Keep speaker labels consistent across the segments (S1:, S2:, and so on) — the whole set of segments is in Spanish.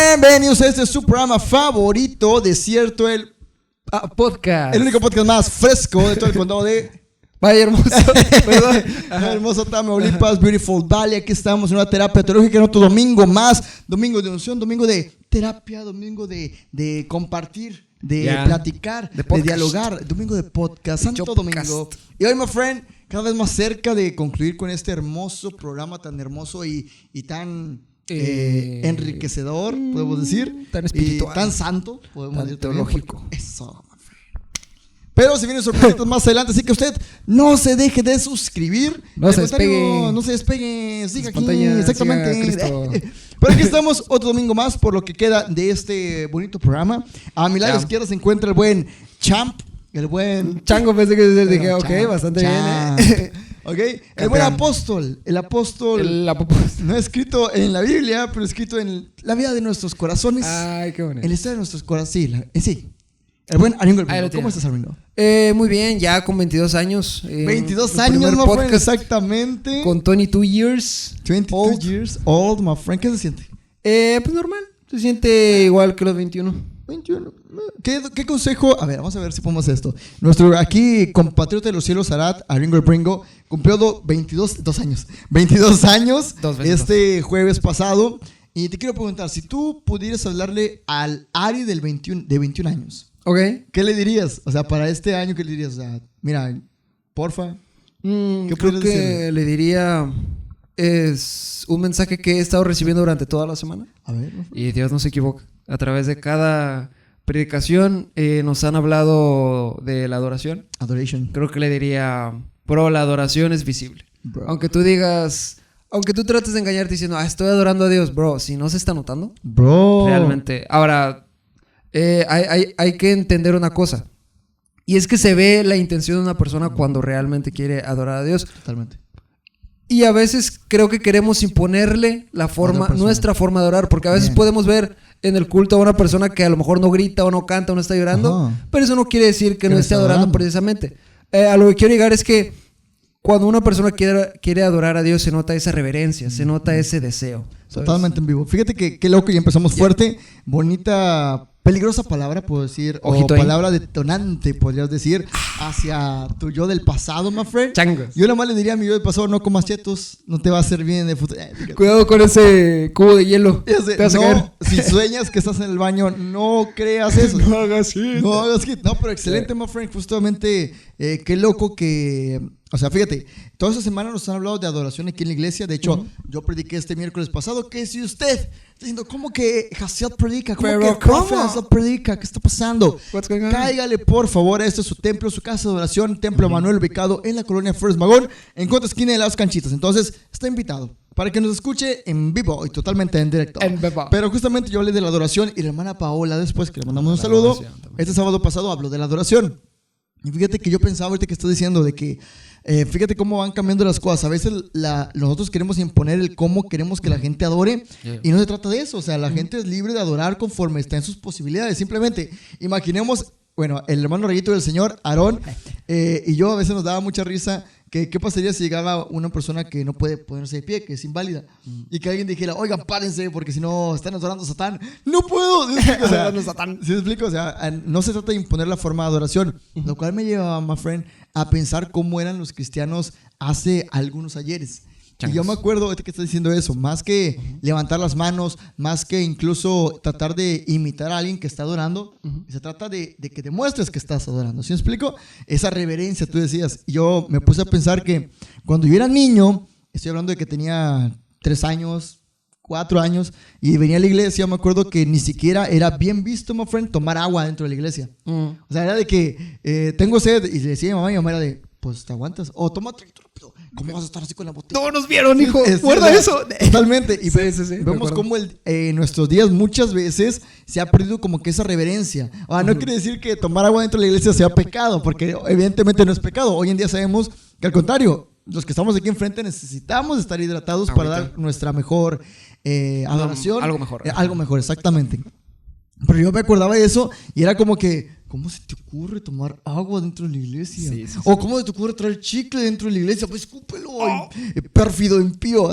S1: Bienvenidos a este su programa favorito, Desierto, el
S2: podcast.
S1: El único podcast más fresco de todo el condado de
S2: Valle Hermoso.
S1: Perdón. Hermoso Tamaulipas, Beautiful Valley. Aquí estamos en una terapia teológica en otro domingo más. Domingo de unción, domingo de terapia, domingo de compartir, de platicar, de dialogar. Domingo de podcast, Santo Domingo. Y hoy, my friend, cada vez más cerca de concluir con este hermoso programa tan hermoso y tan enriquecedor, podemos decir.
S2: Tan espiritual.
S1: Y tan santo, podemos decir.
S2: Teológico.
S1: Eso. Pero se vienen sorpresas más adelante, así que usted no se deje de suscribir.
S2: No se despegue.
S1: No se despegue. Siga aquí.
S2: Pantalla,
S1: exactamente.
S2: siga
S1: Pero aquí estamos otro domingo más por lo que queda de este bonito programa. A mi lado izquierda se encuentra el buen Champ. El buen
S2: Chango, pensé que dije, ok,
S1: Champ,
S2: bastante
S1: Champ.
S2: bien.
S1: Ok, el buen apóstol. El apóstol. No escrito en la Biblia, pero escrito en la vida de nuestros corazones.
S2: Ay, qué bonito.
S1: En la historia de nuestros corazones. Sí. El buen Aringo. ¿Cómo estás, Aringo?
S2: Muy bien, ya con 22 años.
S1: 22 años, my friend, exactamente.
S2: Con 22 years.
S1: 22 years old, my friend. ¿Qué se siente?
S2: Pues normal. Se siente igual que los 21.
S1: 21. ¿Qué consejo? A ver, vamos a ver si podemos hacer esto. Nuestro aquí compatriota de los cielos, Arat, Aringo el Bringo, cumplió 22 años este jueves pasado. Y te quiero preguntar, si tú pudieras hablarle al Ari de 21 años, ¿qué le dirías? O sea, para este año, ¿qué le dirías? O sea, mira, porfa.
S2: ¿Qué creo que decirle? Le diría es un mensaje que he estado recibiendo durante toda la semana. A ver. Y Dios no se equivoca. A través de cada predicación nos han hablado de la adoración. Adoration. Creo que le diría, bro, la adoración es visible. Bro. Aunque tú trates de engañarte diciendo, estoy adorando a Dios, bro, si no se está notando. Bro. Realmente. Ahora, hay que entender una cosa. Y es que se ve la intención de una persona cuando realmente quiere adorar a Dios. Totalmente. Y a veces creo que queremos imponerle nuestra forma de orar. Porque a veces podemos ver en el culto a una persona que a lo mejor no grita o no canta o no está llorando. Pero eso no quiere decir que no esté adorando precisamente. A lo que quiero llegar es que cuando una persona quiere adorar a Dios, se nota esa reverencia, se nota ese deseo. ¿Sabes? Totalmente en vivo. Fíjate que qué loco, y empezamos fuerte. Bonita, peligrosa palabra, puedo decir. Ojito o palabra detonante, podrías decir, hacia tu yo del pasado, my friend. Changos. Yo nomás le diría a mi yo del pasado, no comas chetos, no te va a hacer bien de futuro. Cuidado con ese cubo de hielo. Te vas a caer.
S1: Si sueñas que estás en el baño, no creas eso. No hagas hit. No, pero excelente, my friend. Justamente, qué loco que... O sea, fíjate, toda esta semana nos han hablado de adoración aquí en la iglesia. De hecho, yo prediqué este miércoles pasado que si usted está diciendo, ¿cómo que Hasiel predica? ¿Cómo que el profe Hasiel predica? ¿Qué está pasando? Cáigale, por favor, a este es su templo, su casa de adoración, Templo Manuel, ubicado en la colonia First Magón, en contra esquina de Las Canchitas. Entonces, está invitado para que nos escuche en vivo y totalmente en directo. Pero justamente yo hablé de la adoración y la hermana Paola, después que le mandamos un saludo, este sábado pasado habló de la adoración. Y fíjate que yo pensaba ahorita que estoy diciendo de que fíjate cómo van cambiando las cosas. A veces nosotros queremos imponer el cómo queremos que la gente adore y no se trata de eso. O sea, la gente es libre de adorar conforme está en sus posibilidades. Simplemente imaginemos, bueno, el hermano rayito del Señor, Aarón, y yo a veces nos daba mucha risa. ¿Qué pasaría si llegaba una persona que no puede ponerse de pie, que es inválida? Y que alguien dijera, oigan, párense, porque si no están adorando a Satán. ¡No puedo! O sea, ¿sí me explico? O sea, no se trata de imponer la forma de adoración. Lo cual me lleva, my friend, a pensar cómo eran los cristianos hace algunos ayeres. Y yo me acuerdo que estás diciendo eso, más que levantar las manos, más que incluso tratar de imitar a alguien que está adorando, se trata de que demuestres que estás adorando. ¿Sí me explico? Esa reverencia, tú decías. Y yo me puse a pensar que cuando yo era niño, estoy hablando de que tenía 3 años, 4 años, y venía a la iglesia, me acuerdo que ni siquiera era bien visto, my friend, tomar agua dentro de la iglesia. O sea, era de que tengo sed, y le decía a mi mamá era de, pues te aguantas, o toma rápido. ¿Cómo vas a estar así con la botella? Todos nos vieron, hijo. Guarda eso. Totalmente. Y vemos cómo en nuestros días muchas veces se ha perdido como que esa reverencia. No quiere decir que tomar agua dentro de la iglesia sea pecado, porque evidentemente no es pecado. Hoy en día sabemos que al contrario, los que estamos aquí enfrente necesitamos estar hidratados para dar nuestra mejor adoración. Algo mejor. Algo mejor, exactamente. Pero yo me acordaba de eso y era como que ¿cómo se te ocurre tomar agua dentro de la iglesia?
S2: Sí.
S1: O ¿cómo se te ocurre traer chicle dentro de la iglesia? Pues escúpelo, pérfido, impío.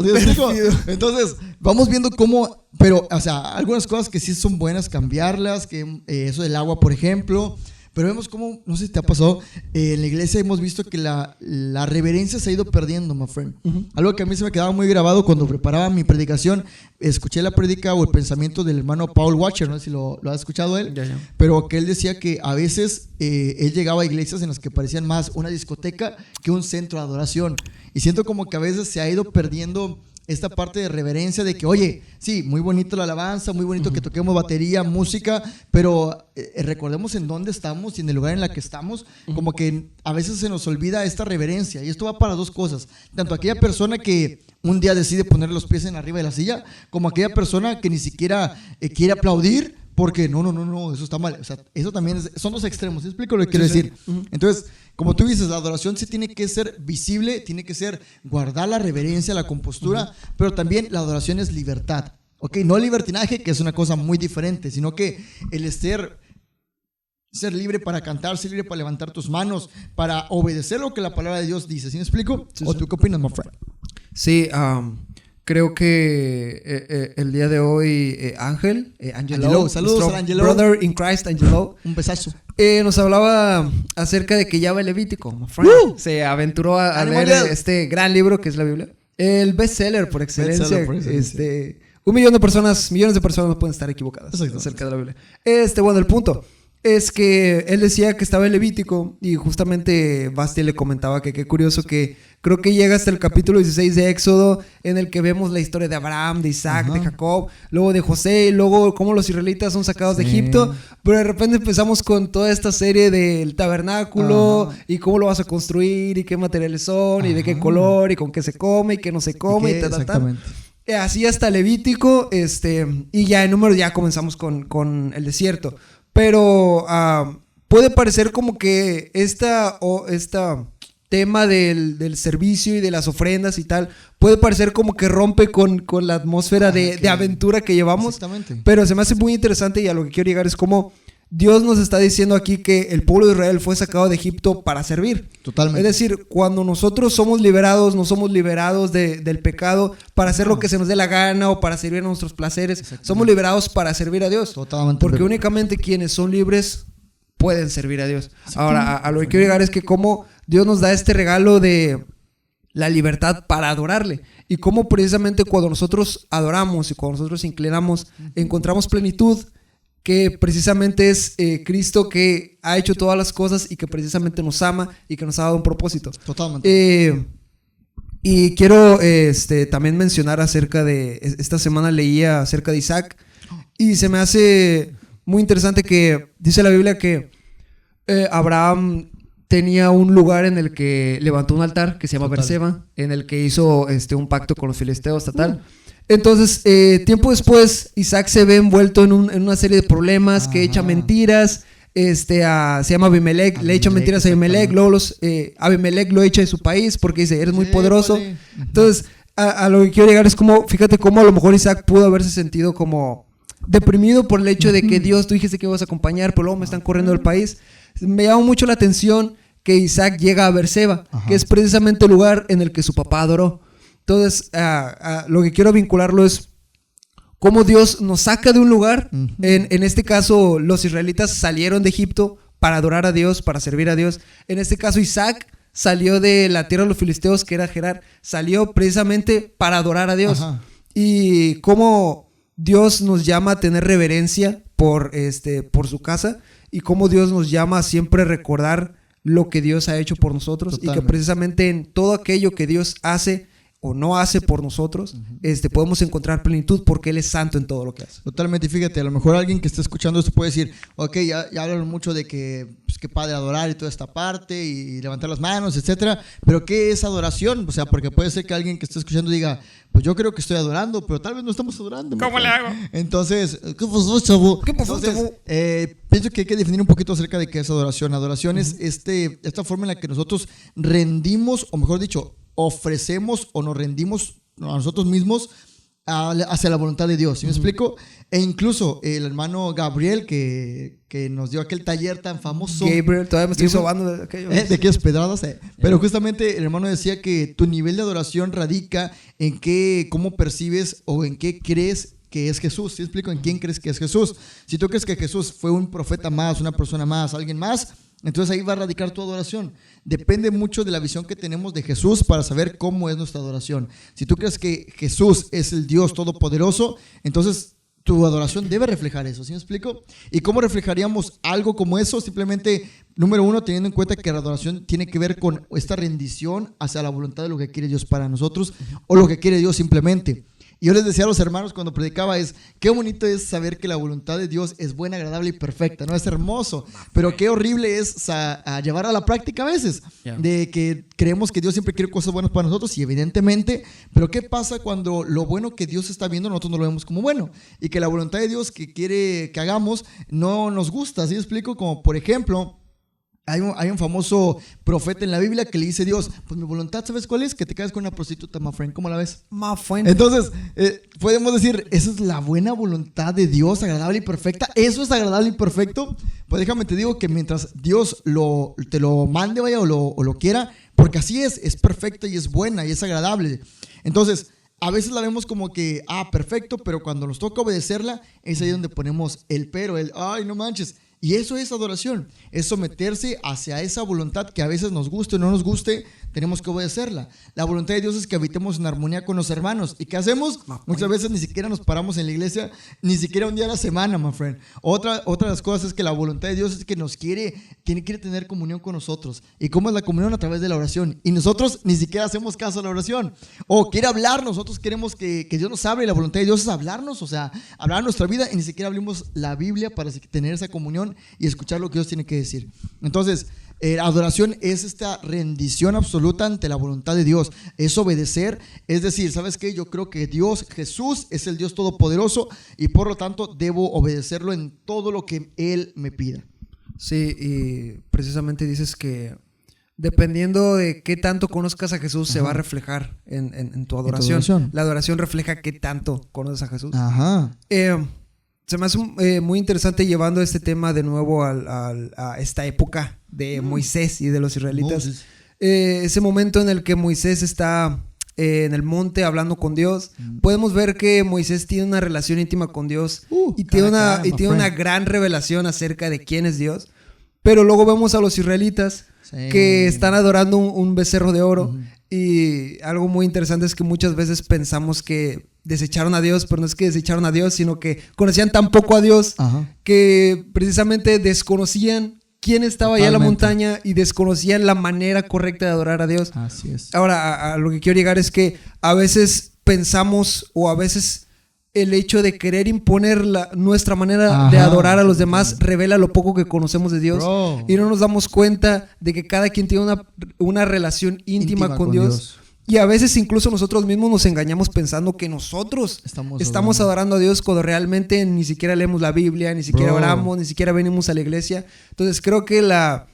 S1: Entonces, vamos viendo cómo, pero, o sea, algunas cosas que sí son buenas cambiarlas, que eso del agua, por ejemplo. Pero vemos cómo, no sé si te ha pasado, en la iglesia hemos visto que la reverencia se ha ido perdiendo, my friend. Algo que a mí se me quedaba muy grabado cuando preparaba mi predicación, escuché la prédica o el pensamiento del hermano Paul Washer, no sé si lo has escuchado él,
S2: Ya.
S1: pero que él decía que a veces él llegaba a iglesias en las que parecían más una discoteca que un centro de adoración. Y siento como que a veces se ha ido perdiendo esta parte de reverencia de que, oye, sí, muy bonito la alabanza, muy bonito que toquemos batería, música, pero recordemos en dónde estamos y en el lugar en el que estamos, como que a veces se nos olvida esta reverencia, y esto va para dos cosas, tanto aquella persona que un día decide poner los pies en arriba de la silla, como aquella persona que ni siquiera quiere aplaudir, porque no, eso está mal. O sea, eso también son dos extremos. ¿Sí explico lo que quiero decir? Entonces, como tú dices, la adoración sí tiene que ser visible, tiene que ser guardar la reverencia, la compostura, pero también la adoración es libertad. ¿Ok? No libertinaje, que es una cosa muy diferente, sino que el ser libre para cantar, ser libre para levantar tus manos, para obedecer lo que la palabra de Dios dice. ¿Sí me explico?
S2: Sí,
S1: ¿O tú qué opinas, my friend?
S2: Sí, creo que el día de hoy Angelo,
S1: saludos a Angelo,
S2: brother in Christ, Angelo,
S1: un besazo.
S2: Nos hablaba acerca de que ya va el Levítico. Se aventuró a leer este gran libro que es la Biblia, el bestseller por excelencia. Millones de personas no pueden estar equivocadas acerca de la Biblia. Bueno, el punto es que él decía que estaba en Levítico y justamente Basti le comentaba que qué curioso que creo que llega hasta el capítulo 16 de Éxodo, en el que vemos la historia de Abraham, de Isaac, de Jacob, luego de José, y luego cómo los israelitas son sacados de Egipto, pero de repente empezamos con toda esta serie del tabernáculo y cómo lo vas a construir y qué materiales son y de qué color y con qué se come y qué no se come y tal. Así hasta Levítico, y ya en número ya comenzamos con el desierto. Pero puede parecer como que esta tema del servicio y de las ofrendas y tal, puede parecer como que rompe con la atmósfera de aventura que llevamos. Pero se me hace muy interesante, y a lo que quiero llegar es cómo Dios nos está diciendo aquí que el pueblo de Israel fue sacado de Egipto para servir.
S1: Totalmente.
S2: Es decir, cuando nosotros somos liberados, no somos liberados del pecado para hacer lo que se nos dé la gana o para servir a nuestros placeres. Somos liberados para servir a Dios.
S1: Totalmente.
S2: Porque únicamente quienes son libres pueden servir a Dios. Ahora, a lo que quiero llegar es que cómo Dios nos da este regalo de la libertad para adorarle. Y cómo precisamente cuando nosotros adoramos y cuando nosotros inclinamos, encontramos plenitud, que precisamente es Cristo que ha hecho todas las cosas y que precisamente nos ama y que nos ha dado un propósito.
S1: Totalmente.
S2: Y quiero también mencionar acerca de... Esta semana leía acerca de Isaac y se me hace muy interesante que dice la Biblia que Abraham tenía un lugar en el que levantó un altar que se llama Berseba, en el que hizo un pacto con los filisteos, Entonces, tiempo después, Isaac se ve envuelto en una serie de problemas, que echa mentiras, se llama Abimelech, le echa mentiras a Abimelech, luego Abimelech lo echa de su país porque dice, eres muy poderoso. Entonces, a lo que quiero llegar es como, fíjate cómo a lo mejor Isaac pudo haberse sentido como deprimido por el hecho de que Dios, tú dijiste que ibas a acompañar, pero luego me están corriendo del país. Me llama mucho la atención que Isaac llega a Berseba, que es precisamente el lugar en el que su papá adoró. Entonces, lo que quiero vincularlo es cómo Dios nos saca de un lugar. En este caso, los israelitas salieron de Egipto para adorar a Dios, para servir a Dios. En este caso, Isaac salió de la tierra de los filisteos, que era Gerar. Salió precisamente para adorar a Dios. Y cómo Dios nos llama a tener reverencia por su casa. Y cómo Dios nos llama a siempre recordar lo que Dios ha hecho por nosotros. Totalmente. Y que precisamente en todo aquello que Dios hace o no hace por nosotros, podemos encontrar plenitud porque Él es santo en todo lo que hace.
S1: Totalmente. Y fíjate, a lo mejor alguien que esté escuchando esto puede decir, ok, ya hablan mucho de que pues, qué padre adorar y toda esta parte y levantar las manos, etcétera, pero ¿qué es adoración? O sea, porque puede ser que alguien que esté escuchando diga, pues yo creo que estoy adorando, pero tal vez no estamos adorando.
S3: ¿Cómo le hago?
S1: Entonces, ¿qué pasó, chavo? Pienso que hay que definir un poquito acerca de qué es adoración. Adoración es esta forma en la que nosotros rendimos, o mejor dicho, ofrecemos o nos rendimos a nosotros mismos hacia la voluntad de Dios, ¿sí me explico? E incluso el hermano Gabriel que nos dio aquel taller tan famoso.
S2: Gabriel, todavía me estoy sobando de aquello.
S1: De aquellas pedradas. Pero justamente el hermano decía que tu nivel de adoración radica en cómo percibes o en qué crees que es Jesús. ¿Sí me explico? ¿En quién crees que es Jesús? Si tú crees que Jesús fue un profeta más, una persona más, alguien más, entonces ahí va a radicar tu adoración. Depende mucho de la visión que tenemos de Jesús para saber cómo es nuestra adoración. Si tú crees que Jesús es el Dios todopoderoso, entonces tu adoración debe reflejar eso. ¿Sí me explico? ¿Y cómo reflejaríamos algo como eso? Simplemente, número uno, teniendo en cuenta que la adoración tiene que ver con esta rendición hacia la voluntad de lo que quiere Dios para nosotros o lo que quiere Dios simplemente. Y yo les decía a los hermanos cuando predicaba qué bonito es saber que la voluntad de Dios es buena, agradable y perfecta, ¿no? Es hermoso, pero qué horrible es a llevar a la práctica a veces, de que creemos que Dios siempre quiere cosas buenas para nosotros y evidentemente, pero ¿qué pasa cuando lo bueno que Dios está viendo nosotros no lo vemos como bueno? Y que la voluntad de Dios que quiere que hagamos no nos gusta, ¿sí me explico? Como por ejemplo, hay un famoso profeta en la Biblia que le dice a Dios, pues mi voluntad, ¿sabes cuál es? Que te cases con una prostituta, my friend. ¿Cómo la ves?
S2: My friend.
S1: Entonces, podemos decir, ¿esa es la buena voluntad de Dios, agradable y perfecta? ¿Eso es agradable y perfecto? Pues déjame te digo que mientras Dios te lo mande, vaya, o lo quiera, porque así es perfecta y es buena y es agradable. Entonces, a veces la vemos como que, perfecto, pero cuando nos toca obedecerla, es ahí donde ponemos el pero, ay, no manches. Y eso es adoración, es someterse hacia esa voluntad que a veces nos guste o no nos guste, tenemos que obedecerla. La voluntad de Dios es que habitemos en armonía con los hermanos. ¿Y qué hacemos? Muchas veces ni siquiera nos paramos en la iglesia, ni siquiera un día a la semana, my friend. Otra de las cosas es que la voluntad de Dios es que nos quiere tener comunión con nosotros. ¿Y cómo es la comunión? A través de la oración. Y nosotros ni siquiera hacemos caso a la oración. O quiere hablar, nosotros queremos que Dios nos hable y la voluntad de Dios es hablarnos, o sea, hablar nuestra vida y ni siquiera abrimos la Biblia para tener esa comunión y escuchar lo que Dios tiene que decir. Entonces, adoración es esta rendición absoluta ante la voluntad de Dios, es obedecer, es decir, ¿sabes qué? Yo creo que Jesús es el Dios todopoderoso y por lo tanto debo obedecerlo en todo lo que Él me pida.
S2: Sí, y precisamente dices que dependiendo de qué tanto conozcas a Jesús, se va a reflejar en tu adoración. La adoración refleja qué tanto conoces a Jesús. Se me hace muy interesante llevando este tema de nuevo a esta época de Moisés y de los israelitas. Ese momento en el que Moisés está en el monte hablando con Dios. Podemos ver que Moisés tiene una relación íntima con Dios y tiene una gran revelación acerca de quién es Dios. Pero luego vemos a los israelitas que están adorando un becerro de oro. Y algo muy interesante es que muchas veces pensamos que desecharon a Dios, pero no es que desecharon a Dios, sino que conocían tan poco a Dios que precisamente desconocían quién estaba allá en la montaña y desconocían la manera correcta de adorar a Dios.
S1: Así es.
S2: Ahora, a lo que quiero llegar es que a veces pensamos, o a veces el hecho de querer imponer nuestra manera de adorar a los demás revela lo poco que conocemos de Dios. Y no nos damos cuenta de que cada quien tiene una relación íntima con Dios. Y a veces incluso nosotros mismos nos engañamos pensando que nosotros estamos adorando a Dios cuando realmente ni siquiera leemos la Biblia, ni siquiera oramos, ni siquiera venimos a la iglesia. Entonces creo que la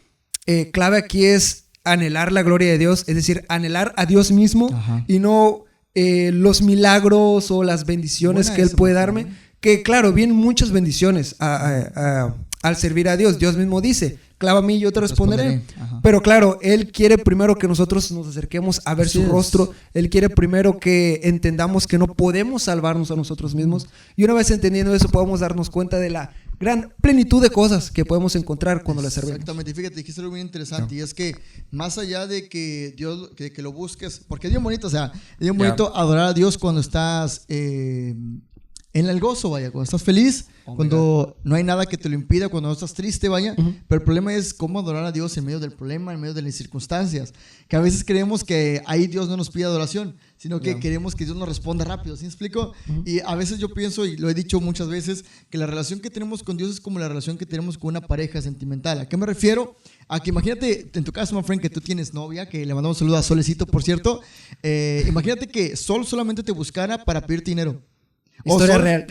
S2: clave aquí es anhelar la gloria de Dios, es decir, anhelar a Dios mismo y no los milagros o las bendiciones que Él puede darme. Que claro, vienen muchas bendiciones al servir a Dios. Dios mismo dice, clama a mí y yo te responderé. Pero claro, Él quiere primero que nosotros nos acerquemos a ver su rostro. Él quiere primero que entendamos que no podemos salvarnos a nosotros mismos. Y una vez entendiendo eso, podemos darnos cuenta de la gran plenitud de cosas que podemos encontrar cuando le servimos.
S1: Exactamente, fíjate, dijiste algo muy interesante, y es que más allá de que Dios, que lo busques, porque es bien bonito, o sea, es bien bonito adorar a Dios cuando estás en el gozo, vaya, cuando estás feliz, cuando no hay nada que te lo impida, cuando no estás triste, vaya. Pero el problema es cómo adorar a Dios en medio del problema, en medio de las circunstancias. Que a veces creemos que ahí Dios no nos pide adoración, sino que queremos que Dios nos responda rápido. ¿Sí me explico? Y a veces yo pienso, y lo he dicho muchas veces, que la relación que tenemos con Dios es como la relación que tenemos con una pareja sentimental. ¿A qué me refiero? A que imagínate, en tu caso, my friend, que tú tienes novia, que le mandamos un saludo a Solecito, por cierto. Imagínate que solamente te buscara para pedirte dinero.
S2: Historia real.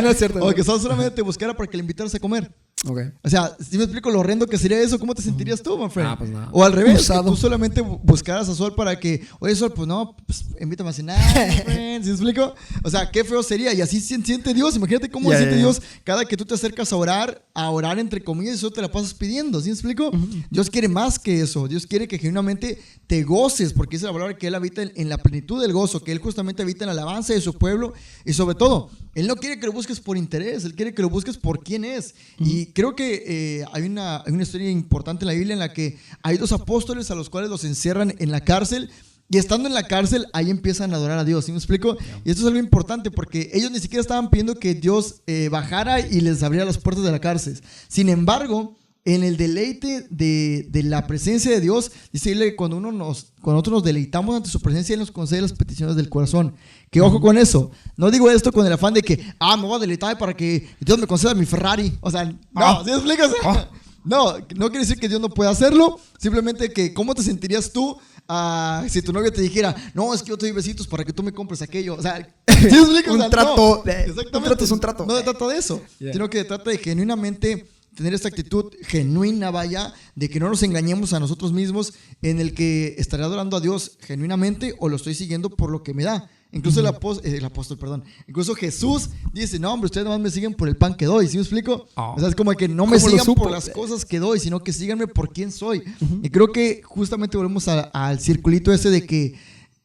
S1: No es cierto. O que solamente te buscara para que le invitaras a comer.
S2: Okay.
S1: O sea, si me explico lo horrendo que sería eso, ¿cómo te sentirías tú, my friend?
S2: Pues nada.
S1: O al revés, que tú solamente buscaras a Sol para que, oye, Sol, pues no, pues invítame a cenar, my friend, ¿sí me explico? O sea, qué feo sería. Y así siente Dios. Imagínate cómo siente Dios cada que tú te acercas a orar entre comillas, y eso te la pasas pidiendo, ¿sí me explico? Dios quiere más que eso. Dios quiere que genuinamente te goces, porque dice la palabra que Él habita en la plenitud del gozo, que Él justamente habita en la alabanza de su pueblo, y sobre todo, Él no quiere que lo busques por interés, Él quiere que lo busques por quién es. Y creo que hay una historia importante en la Biblia en la que hay 2 apóstoles a los cuales los encierran en la cárcel. Y estando en la cárcel, ahí empiezan a adorar a Dios, ¿sí me explico? Y esto es algo importante porque ellos ni siquiera estaban pidiendo que Dios bajara y les abriera las puertas de la cárcel. Sin embargo, en el deleite de la presencia de Dios, dice que cuando nosotros nos deleitamos ante su presencia, Él nos concede las peticiones del corazón. Que ojo con eso. No digo esto con el afán de que, me voy a deleitar para que Dios me conceda mi Ferrari. O sea, no, ¿sí me explicas? No quiere decir que Dios no pueda hacerlo. Simplemente que, ¿cómo te sentirías tú si tu novia te dijera, no, es que yo te doy besitos para que tú me compres aquello? O sea, ¿sí me explicas?
S2: Un trato.
S1: Exactamente.
S2: Un trato es un trato.
S1: No se trata de eso, sino que se trata de genuinamente tener esta actitud genuina, vaya, de que no nos engañemos a nosotros mismos, en el que estaré adorando a Dios genuinamente o lo estoy siguiendo por lo que me da. Incluso el apóstol, incluso Jesús dice, no, hombre, ustedes nomás me siguen por el pan que doy, ¿sí me explico? O sea, es como que no me sigan por las cosas que doy, sino que síganme por quién soy. Y creo que justamente volvemos al circulito ese de que,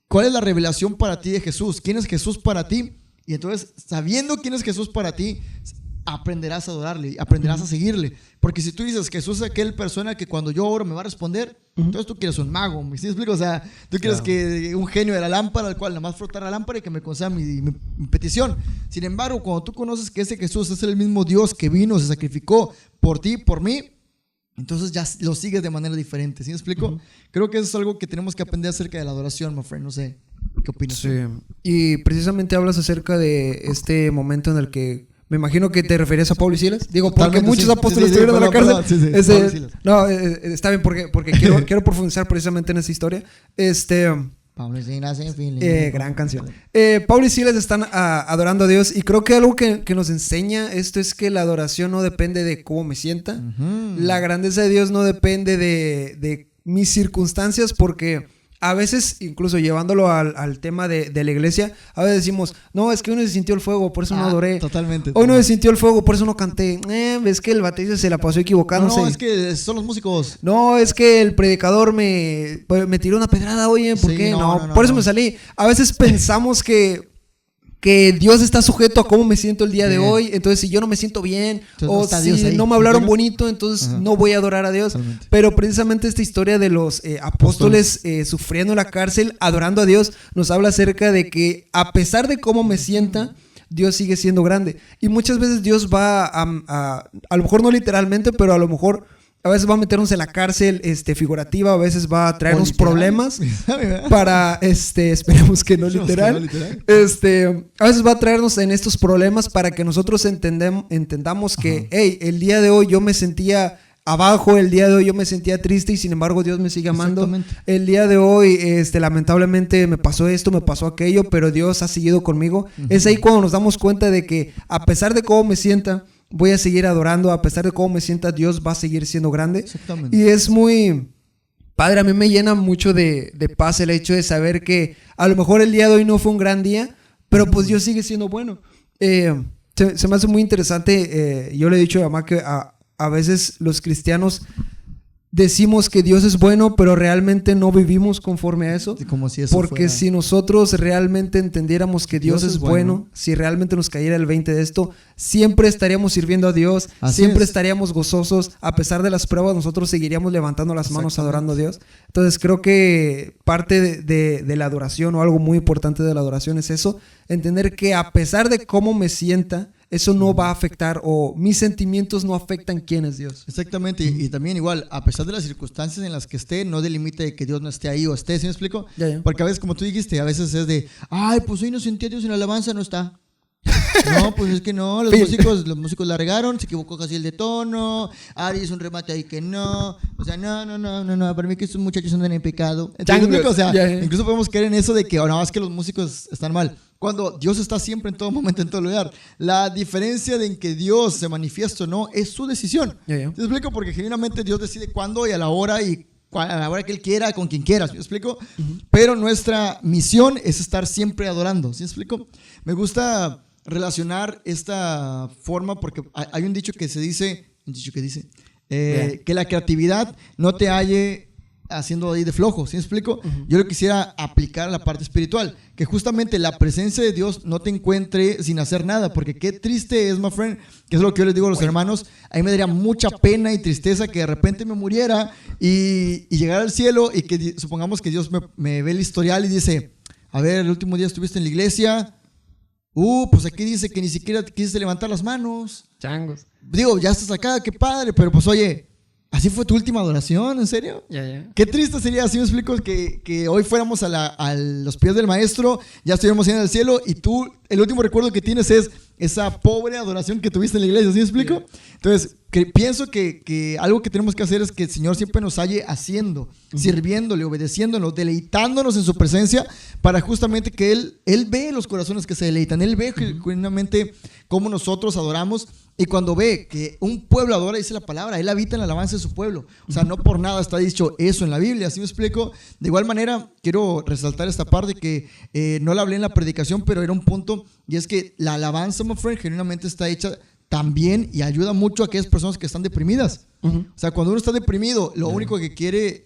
S1: ¿cuál es la revelación para ti de Jesús? ¿Quién es Jesús para ti? Y entonces, sabiendo quién es Jesús para ti, aprenderás a adorarle, aprenderás a seguirle. Porque si tú dices, Jesús es aquel persona que cuando yo oro me va a responder, entonces tú quieres un mago, ¿me explico? O sea, tú quieres que un genio de la lámpara, al cual nada más frotar la lámpara y que me conceda mi petición. Sin embargo, cuando tú conoces que ese Jesús es el mismo Dios que vino, se sacrificó por ti, por mí, entonces ya lo sigues de manera diferente, ¿sí me explico? Creo que eso es algo que tenemos que aprender acerca de la adoración, my friend, no sé, ¿qué opinas?
S2: Sí, y precisamente hablas acerca de este momento en el que me imagino que te referías a Pablo y Silas. Digo, porque muchos apóstoles estuvieron en la cárcel. No, está bien, porque quiero profundizar precisamente en esa historia.
S1: Pablo y Silas, en fin.
S2: Gran canción. Pablo y Silas están adorando a Dios. Y creo que algo que nos enseña esto es que la adoración no depende de cómo me sienta. La grandeza de Dios no depende de mis circunstancias, porque a veces, incluso llevándolo al tema de la iglesia, a veces decimos, no, es que hoy no se sintió el fuego, por eso no adoré.
S1: Totalmente.
S2: Hoy no se sintió el fuego, por eso no canté. Es que el baterista se la pasó equivocándose.
S1: No, es que son los músicos.
S2: No, es que el predicador me tiró una pedrada, oye, ¿por qué? No, por eso me salí. A veces pensamos que Dios está sujeto a cómo me siento el día de hoy. Entonces, si yo no me siento bien, entonces, o si no me hablaron bonito, entonces no voy a adorar a Dios. Totalmente. Pero precisamente esta historia de los apóstoles sufriendo en la cárcel, adorando a Dios, nos habla acerca de que a pesar de cómo me sienta, Dios sigue siendo grande. Y muchas veces Dios va a lo mejor no literalmente, pero a lo mejor a veces va a meternos en la cárcel figurativa, a veces va a traernos problemas para, esperemos que no literal. A veces va a traernos en estos problemas para que nosotros entendamos que, hey, el día de hoy yo me sentía abajo, el día de hoy yo me sentía triste y sin embargo Dios me sigue amando. El día de hoy, lamentablemente me pasó esto, me pasó aquello, pero Dios ha seguido conmigo. Es ahí cuando nos damos cuenta de que a pesar de cómo me sienta, voy a seguir adorando, a pesar de cómo me sienta, Dios va a seguir siendo grande. Y es muy padre, a mí me llena mucho de paz el hecho de saber que a lo mejor el día de hoy no fue un gran día, pero pues Dios sigue siendo bueno. Se me hace muy interesante, yo le he dicho a mamá que a veces los cristianos decimos que Dios es bueno, pero realmente no vivimos conforme a eso.
S1: Como si eso
S2: porque
S1: fuera...
S2: si nosotros realmente entendiéramos que Dios es bueno, si realmente nos cayera el 20 de esto, siempre estaríamos sirviendo a Dios, siempre estaríamos gozosos. A pesar de las pruebas, nosotros seguiríamos levantando las manos adorando a Dios. Entonces creo que parte de la adoración, o algo muy importante de la adoración, es eso, entender que a pesar de cómo me sienta, eso no va a afectar, o mis sentimientos no afectan quién es Dios.
S1: Exactamente, y también igual, a pesar de las circunstancias en las que esté, no delimita de que Dios no esté ahí o esté, ¿sí me explico?
S2: Ya.
S1: Porque a veces, como tú dijiste, a veces es de, ay, pues hoy no sentí a Dios en la alabanza, no está. No, pues es que no, los músicos largaron, se equivocó casi el de tono, Ari hizo un remate ahí que no, o sea, no, para mí que estos muchachos andan en pecado. Entonces, o sea, incluso podemos creer en eso de que ahora más que los músicos están mal, cuando Dios está siempre en todo momento, en todo lugar. La diferencia de en que Dios se manifiesta o no es su decisión. ¿Te explico? Porque genuinamente Dios decide cuándo y a la hora que Él quiera, con quien quiera, ¿sí me explico? Pero nuestra misión es estar siempre adorando, ¿sí me explico? Me gusta relacionar esta forma porque hay un dicho que dice que la creatividad no te halle haciendo ahí de flojo, ¿sí me explico? Yo lo quisiera aplicar a la parte espiritual, que justamente la presencia de Dios no te encuentre sin hacer nada, porque qué triste es, my friend, que es lo que yo les digo a los hermanos, a mí me daría mucha pena y tristeza que de repente me muriera y llegara al cielo y que supongamos que Dios me ve el historial y dice, a ver, el último día estuviste en la iglesia, pues aquí dice que ni siquiera te quisiste levantar las manos.
S2: Changos.
S1: Digo, ya estás acá, qué padre, pero pues oye, ¿así fue tu última adoración? ¿En serio? Qué triste sería, así me explico, que hoy fuéramos a los pies del maestro, ya estuviéramos en el cielo y tú, el último recuerdo que tienes es esa pobre adoración que tuviste en la iglesia, ¿sí me explico? Entonces, pienso que algo que tenemos que hacer es que el Señor siempre nos halle haciendo, sirviéndole, obedeciéndonos, deleitándonos en su presencia, para justamente que Él ve los corazones que se deleitan, Él ve genuinamente cómo nosotros adoramos. Y cuando ve que un pueblo adora, dice la palabra, Él habita en la alabanza de su pueblo. O sea, no por nada está dicho eso en la Biblia, ¿sí me explico? De igual manera, quiero resaltar esta parte que no la hablé en la predicación, pero era un punto, y es que la alabanza, my friend, genuinamente está hecha también y ayuda mucho a aquellas personas que están deprimidas. O sea, cuando uno está deprimido, lo único que quiere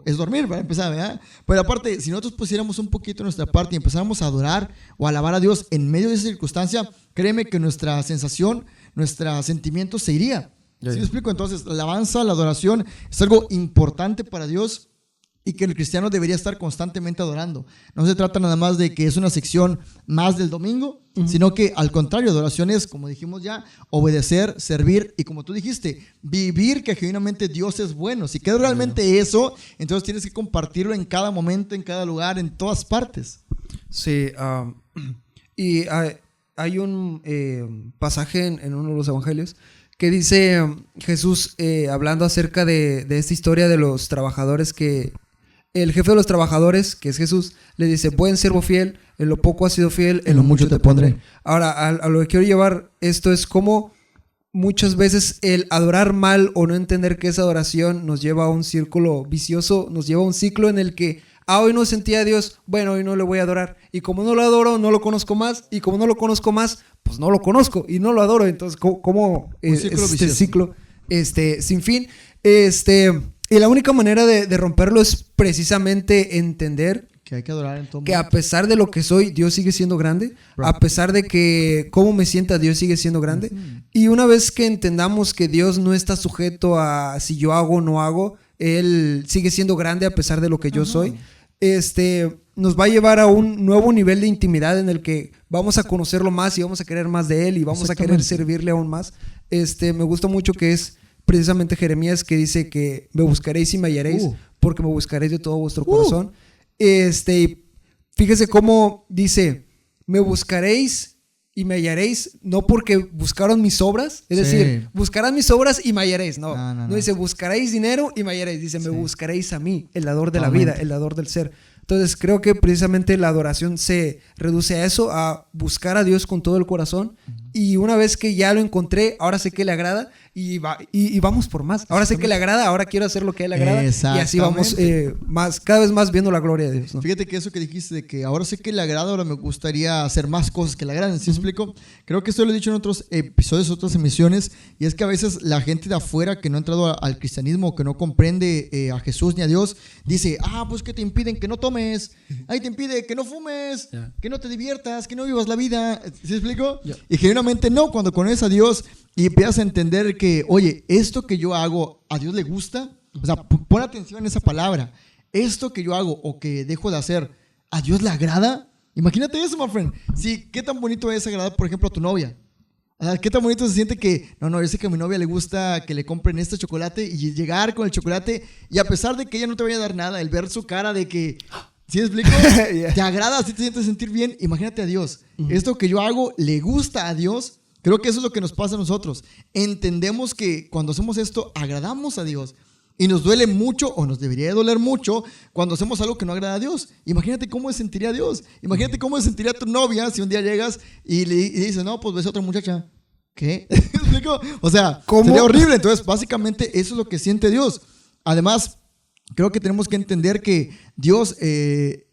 S1: es dormir, para empezar, ¿verdad? Pero aparte, si nosotros pusiéramos un poquito nuestra parte y empezáramos a adorar o a alabar a Dios en medio de esa circunstancia, créeme que nuestra sensación, nuestros sentimientos se iría. ¿Sí me explico? Entonces, la alabanza, la adoración es algo importante para Dios y que el cristiano debería estar constantemente adorando. No se trata nada más de que es una sección más del domingo, sino que al contrario, adoración es, como dijimos ya, obedecer, servir y como tú dijiste, vivir que genuinamente Dios es bueno. Si quieres realmente eso, entonces tienes que compartirlo en cada momento, en cada lugar, en todas partes.
S2: Sí, y hay un pasaje en uno de los evangelios que dice Jesús hablando acerca de esta historia de los trabajadores, que el jefe de los trabajadores, que es Jesús, le dice: buen siervo fiel, en lo poco has sido fiel, en lo mucho te pondré. Ahora, a lo que quiero llevar esto es cómo muchas veces el adorar mal o no entender que esa adoración nos lleva a un círculo vicioso, nos lleva a un ciclo en el que hoy no sentía a Dios, bueno, hoy no le voy a adorar. Y como no lo adoro, no lo conozco más. Y como no lo conozco más, pues no lo conozco y no lo adoro. Entonces, ¿cómo este ciclo sin fin? Y la única manera de romperlo es precisamente entender
S1: que hay que adorar en todo
S2: que a pesar de lo que soy, Dios sigue siendo grande. A pesar de que cómo me sienta, Dios sigue siendo grande. Y una vez que entendamos que Dios no está sujeto a si yo hago o no hago, Él sigue siendo grande a pesar de lo que yo soy, nos va a llevar a un nuevo nivel de intimidad en el que vamos a conocerlo más y vamos a querer más de Él y vamos a querer servirle aún más. Me gusta mucho que es precisamente Jeremías, que dice que me buscaréis y me hallaréis, porque me buscaréis de todo vuestro corazón. Fíjese cómo dice: me buscaréis y me hallaréis, no porque buscaron mis obras, es decir, buscarán mis obras y me hallaréis. No dice buscaréis dinero y me hallaréis, dice me buscaréis a mí, el dador de la vida, el dador del ser. Entonces creo que precisamente la adoración se reduce a eso, a buscar a Dios con todo el corazón. Y una vez que ya lo encontré, ahora sé que le agrada y vamos por más. Ahora sé que le agrada, ahora quiero hacer lo que a él le agrada. Y así vamos cada vez más viendo la gloria de Dios, ¿no?
S1: Fíjate que eso que dijiste de que ahora sé que le agrada, ahora me gustaría hacer más cosas que le agraden. ¿Sí explico? Creo que esto lo he dicho en otros episodios, otras emisiones, y es que a veces la gente de afuera que no ha entrado al cristianismo, que no comprende a Jesús ni a Dios, dice: pues que te impiden que no tomes, ahí te impide que no fumes, que no te diviertas, que no vivas la vida. ¿Sí explico? Y genuinamente no, cuando conoces a Dios y empiezas a entender que, oye, esto que yo hago, ¿a Dios le gusta? O sea, pon atención en esa palabra. Esto que yo hago o que dejo de hacer, ¿a Dios le agrada? Imagínate eso, my friend. Sí, ¿qué tan bonito es agradar, por ejemplo, a tu novia? O sea, ¿qué tan bonito se siente que, yo sé que a mi novia le gusta que le compren este chocolate, y llegar con el chocolate y a pesar de que ella no te vaya a dar nada, el ver su cara de que, ¿Sí me explico? Yeah. ¿Te agrada? ¿Sí te sientes sentir bien? Imagínate a Dios. Esto que yo hago le gusta a Dios. Creo que eso es lo que nos pasa a nosotros. Entendemos que cuando hacemos esto, agradamos a Dios. Y nos duele mucho, o nos debería de doler mucho, cuando hacemos algo que no agrada a Dios. Imagínate cómo se sentiría Dios. Imagínate cómo se sentiría tu novia si un día llegas y le dices, no, pues ves a otra muchacha. ¿Qué? ¿Me explico? O sea, sería horrible. Entonces, básicamente, eso es lo que siente Dios. Además, creo que tenemos que entender que Dios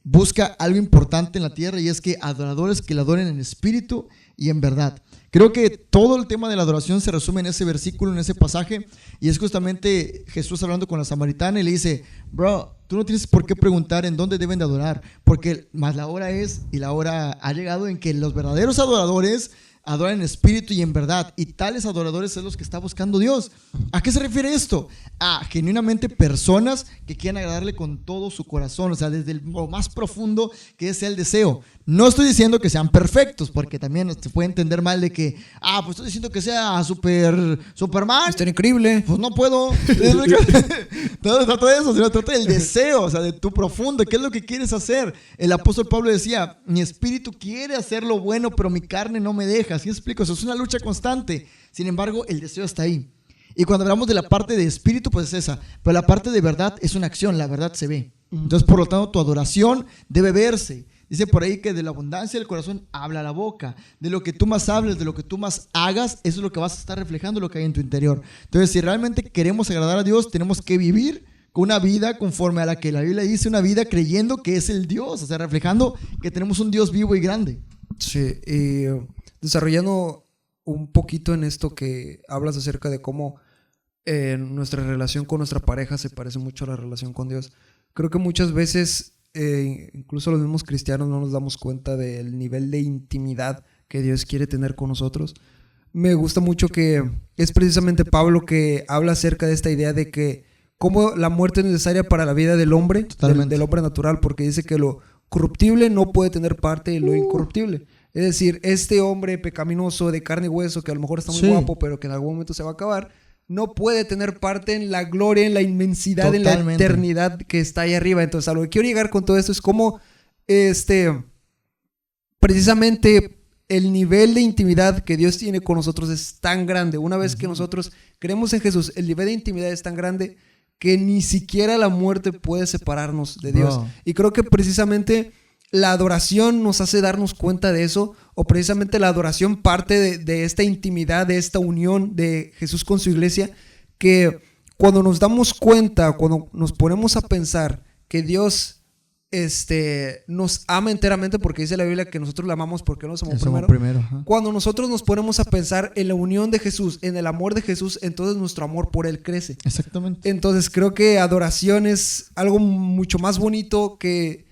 S1: busca algo importante en la tierra, y es que adoradores que le adoren en espíritu y en verdad. Creo que todo el tema de la adoración se resume en ese versículo, en ese pasaje, y es justamente Jesús hablando con la samaritana y le dice, bro, tú no tienes por qué preguntar en dónde deben de adorar, porque más la hora es y la hora ha llegado en que los verdaderos adoradores adoran en espíritu y en verdad, y tales adoradores es los que está buscando Dios. ¿A qué se refiere esto? A genuinamente personas que quieran agradarle con todo su corazón, o sea, desde lo más profundo que es el deseo. No estoy diciendo que sean perfectos, porque también se puede entender mal de que, pues estoy diciendo que sea Superman.
S2: Está increíble.
S1: Pues no puedo. No se trata de eso, sino trata del deseo, o sea, de tu profundo. ¿Qué es lo que quieres hacer? El apóstol Pablo decía, mi espíritu quiere hacer lo bueno, pero mi carne no me deja. ¿Sí me explico? Eso es una lucha constante. Sin embargo, el deseo está ahí. Y cuando hablamos de la parte de espíritu, pues es esa. Pero la parte de verdad es una acción, la verdad se ve. Entonces, por lo tanto, tu adoración debe verse. Dice por ahí que de la abundancia del corazón habla la boca. De lo que tú más hables, de lo que tú más hagas, eso es lo que vas a estar reflejando, lo que hay en tu interior. Entonces, si realmente queremos agradar a Dios, tenemos que vivir con una vida conforme a la que la Biblia dice, una vida creyendo que es el Dios, o sea, reflejando que tenemos un Dios vivo y grande.
S2: Sí, y desarrollando un poquito en esto que hablas acerca de cómo nuestra relación con nuestra pareja se parece mucho a la relación con Dios. Creo que muchas veces incluso los mismos cristianos no nos damos cuenta del nivel de intimidad que Dios quiere tener con nosotros. Me gusta mucho que es precisamente Pablo que habla acerca de esta idea de que cómo la muerte es necesaria para la vida del hombre, del hombre natural, porque dice que lo corruptible no puede tener parte en lo incorruptible. Es decir, este hombre pecaminoso de carne y hueso que a lo mejor está muy guapo, pero que en algún momento se va a acabar, no puede tener parte en la gloria, en la inmensidad, totalmente, en la eternidad que está ahí arriba. Entonces, a lo que quiero llegar con todo esto es cómo precisamente el nivel de intimidad que Dios tiene con nosotros es tan grande. Una vez que nosotros creemos en Jesús, el nivel de intimidad es tan grande que ni siquiera la muerte puede separarnos de Dios. Y creo que precisamente la adoración nos hace darnos cuenta de eso, o precisamente la adoración parte de esta intimidad, de esta unión de Jesús con su iglesia, que cuando nos damos cuenta, cuando nos ponemos a pensar que Dios nos ama enteramente, porque dice la Biblia que nosotros la amamos porque nos amó primero. Cuando nosotros nos ponemos a pensar en la unión de Jesús, en el amor de Jesús, entonces nuestro amor por Él crece.
S1: Exactamente.
S2: Entonces creo que adoración es algo mucho más bonito que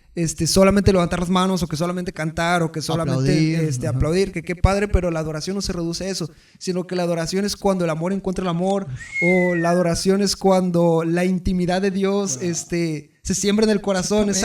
S2: solamente levantar las manos, o que solamente cantar, o que solamente aplaudir, que qué padre, pero la adoración no se reduce a eso, sino que la adoración es cuando el amor encuentra el amor, o la adoración es cuando la intimidad de Dios se siembra en el corazón. Es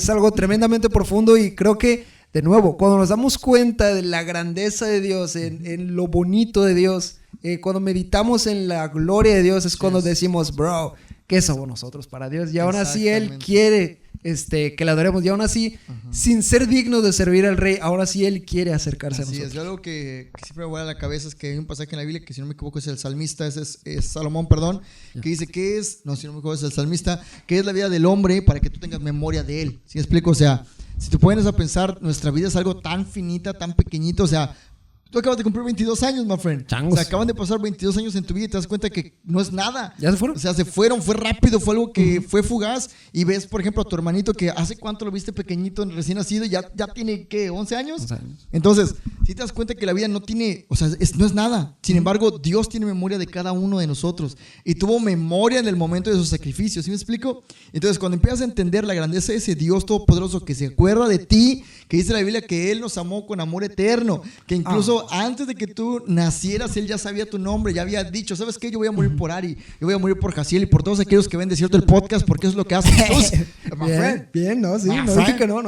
S2: algo tremendamente profundo, y creo que, de nuevo, cuando nos damos cuenta de la grandeza de Dios, en lo bonito de Dios, cuando meditamos en la gloria de Dios, es cuando decimos, bro, ¿qué somos nosotros para Dios? Y aún así Él quiere que le adoremos, y aún así, sin ser dignos de servir al Rey, ahora sí Él quiere acercarse a nosotros.
S1: Es algo que siempre me vuela a la cabeza, es que hay un pasaje en la Biblia que, si no me equivoco, es el salmista, es Salomón, perdón, que dice que si no me equivoco, es el salmista, que es la vida del hombre para que tú tengas memoria de él. ¿Sí me explico? O sea, si te pones a pensar, nuestra vida es algo tan finita, tan pequeñito, o sea, tú acabas de cumplir 22 años, my friend.
S2: Changos.
S1: O sea, acaban de pasar 22 años en tu vida y te das cuenta que no es nada.
S2: ¿Ya se fueron?
S1: O sea, se fueron, fue rápido, fue algo que fue fugaz. Y ves, por ejemplo, a tu hermanito que hace cuánto lo viste pequeñito, recién nacido, ya tiene, ¿qué? ¿11 años? 11 años. Entonces, si te das cuenta que la vida no tiene, o sea, no es nada. Sin embargo, Dios tiene memoria de cada uno de nosotros. Y tuvo memoria en el momento de sus sacrificios. ¿Sí me explico? Entonces, cuando empiezas a entender la grandeza de ese Dios todopoderoso que se acuerda de ti, que dice la Biblia que Él nos amó con amor eterno, que incluso antes de que tú nacieras, Él ya sabía tu nombre, ya había dicho, ¿sabes qué? Yo voy a morir por Ari, yo voy a morir por Jaciel y por todos aquellos que ven de cierto el podcast, porque eso es lo que hace Jesús.
S2: Bien, no, sí, no dije que no.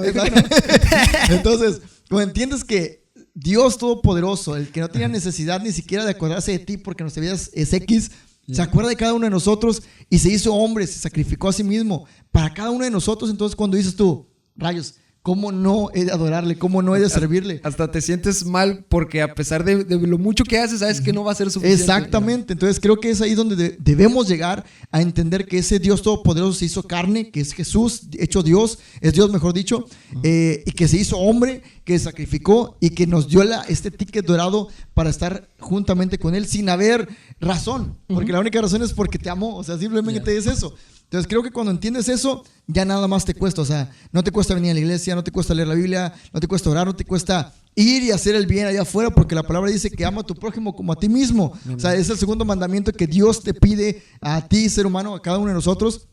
S1: Entonces, cuando entiendes que Dios todopoderoso, el que no tenía necesidad ni siquiera de acordarse de ti porque nuestra vida es X, Se acuerda de cada uno de nosotros y se hizo hombre, se sacrificó a sí mismo para cada uno de nosotros. Entonces cuando dices tú, rayos, ¿cómo no he de adorarle? ¿Cómo no he de servirle?
S2: Hasta te sientes mal porque a pesar de lo mucho que haces, sabes que no va a ser suficiente.
S1: Exactamente. Entonces creo que es ahí donde debemos llegar a entender que ese Dios todopoderoso se hizo carne, que es Jesús, hecho Dios, es Dios mejor dicho, y que se hizo hombre, que sacrificó y que nos dio este ticket dorado para estar juntamente con Él sin haber razón. Porque la única razón es porque te amó. O sea, simplemente es eso. Entonces creo que cuando entiendes eso, ya nada más te cuesta. O sea, no te cuesta venir a la iglesia, no te cuesta leer la Biblia, no te cuesta orar, no te cuesta ir y hacer el bien allá afuera, porque la palabra dice que ama a tu prójimo como a ti mismo. O sea, es el segundo mandamiento que Dios te pide a ti, ser humano, a cada uno de nosotros.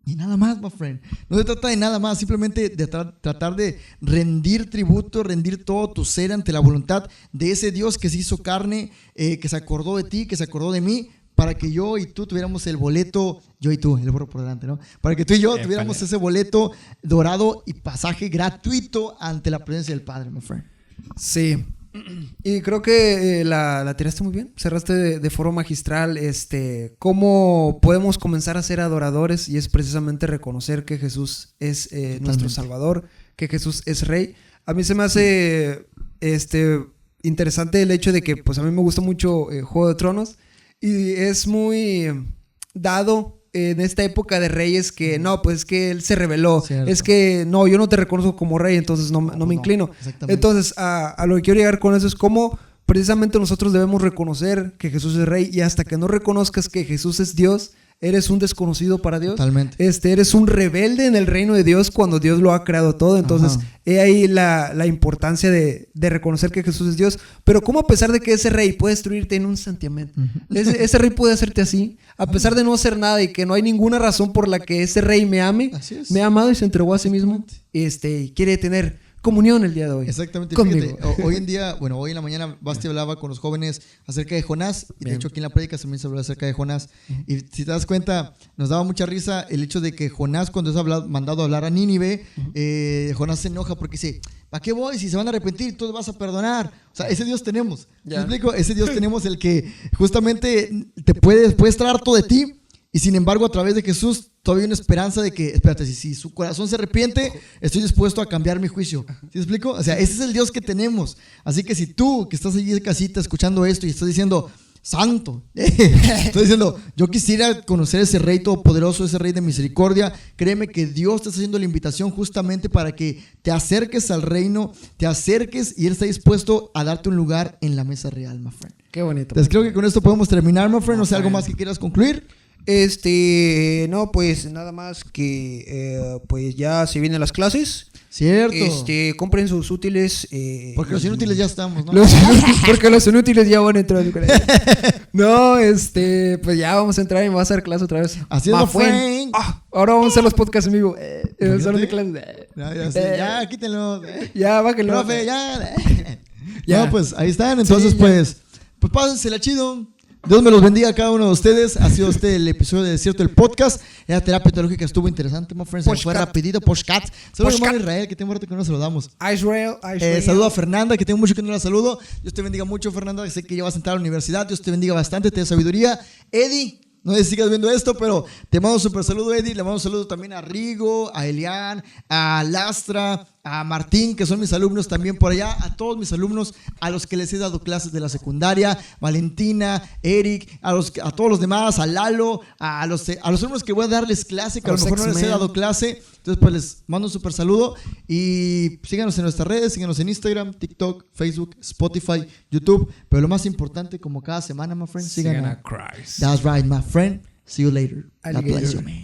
S1: Y nada más, my friend. No se trata de nada más, simplemente de tratar de rendir tributo, rendir todo tu ser ante la voluntad de ese Dios que se hizo carne, que se acordó de ti, que se acordó de mí, para que yo y tú tuviéramos el boleto, yo y tú, el burro por delante, ¿no? Para que tú y yo tuviéramos ese boleto dorado y pasaje gratuito ante la presencia del Padre, my friend.
S2: Sí. Y creo que la tiraste muy bien, cerraste de forma magistral. ¿Cómo podemos comenzar a ser adoradores? Y es precisamente reconocer que Jesús es nuestro Salvador, que Jesús es Rey. A mí se me hace interesante el hecho de que pues a mí me gusta mucho Juego de Tronos. Y es muy dado en esta época de reyes que no, pues que él se rebeló. Cierto. Es que no, yo no te reconozco como rey, entonces no me inclino. Entonces, a lo que quiero llegar con eso es cómo precisamente nosotros debemos reconocer que Jesús es rey, y hasta que no reconozcas que Jesús es Dios, eres un desconocido para Dios.
S1: Totalmente.
S2: Eres un rebelde en el reino de Dios cuando Dios lo ha creado todo. Entonces, he ahí la importancia de reconocer que Jesús es Dios. Pero cómo a pesar de que ese rey puede destruirte en un santiamén, ese rey puede hacerte así, a pesar de no hacer nada y que no hay ninguna razón por la que ese rey me ame, me ha amado y se entregó a sí mismo, y quiere tener comunión el día de hoy.
S1: Exactamente. Fíjate, hoy en día, bueno, hoy en la mañana Basti hablaba con los jóvenes acerca de Jonás. Y de hecho aquí en la prédica también se habló acerca de Jonás. Y si te das cuenta, nos daba mucha risa el hecho de que Jonás, cuando es mandado a hablar a Nínive, Jonás se enoja porque dice, ¿para qué voy? Si se van a arrepentir, tú vas a perdonar. O sea, ese Dios tenemos. ¿Me explico? Ese Dios tenemos, el que justamente te puede traer harto de ti. Y sin embargo, a través de Jesús, todavía hay una esperanza de que, espérate, si su corazón se arrepiente, estoy dispuesto a cambiar mi juicio. ¿Sí me explico? O sea, ese es el Dios que tenemos. Así que si tú, que estás allí en casita escuchando esto y estás diciendo, santo, estoy diciendo, yo quisiera conocer ese Rey todopoderoso, ese Rey de misericordia, créeme que Dios te está haciendo la invitación justamente para que te acerques al reino, te acerques, y Él está dispuesto a darte un lugar en la mesa real, my friend.
S2: Qué bonito.
S1: Entonces creo que con esto podemos terminar, my friend. No sé, ¿algo más que quieras concluir?
S3: No, pues nada más que pues ya se vienen las clases.
S1: Cierto.
S3: Compren sus útiles.
S1: Porque los inútiles ya estamos, ¿no?
S2: Porque los inútiles ya van a entrar. No, pues ya vamos a entrar y va a hacer clase otra vez.
S1: Así es, Frank.
S2: Ahora vamos a hacer los podcasts en vivo. En el salón de clases.
S1: Ya, quítenlo.
S2: Ya, bájenlo.
S1: Profe, ya. No, pues ahí están. Entonces, pues pásensela chido. Dios me los bendiga a cada uno de ustedes. Ha sido el episodio de Desierto, el podcast. La terapia teológica estuvo interesante, my friends. Fue rapidito, podcast. Saludos a hermano Israel, que tengo mucho que no se lo damos.
S2: Israel.
S1: Saludo a Fernanda, que tengo mucho que no la saludo. Dios te bendiga mucho, Fernanda. Sé que ya vas a entrar a la universidad. Dios te bendiga bastante, te dé sabiduría. Eddie, no sé si sigas viendo esto, pero te mando un super saludo, Eddie. Le mando un saludo también a Rigo, a Elian, a Lastra, a Martín, que son mis alumnos también por allá, a todos mis alumnos, a los que les he dado clases de la secundaria, Valentina, Eric, a todos los demás, a Lalo, a los alumnos que voy a darles clase, que a lo mejor no les he dado clase. Entonces, pues les mando un super saludo y síganos en nuestras redes, síganos en Instagram, TikTok, Facebook, Spotify, YouTube. Pero lo más importante, como cada semana, my friend, sigan a Christ. That's right, my friend. See you later. God bless you, man.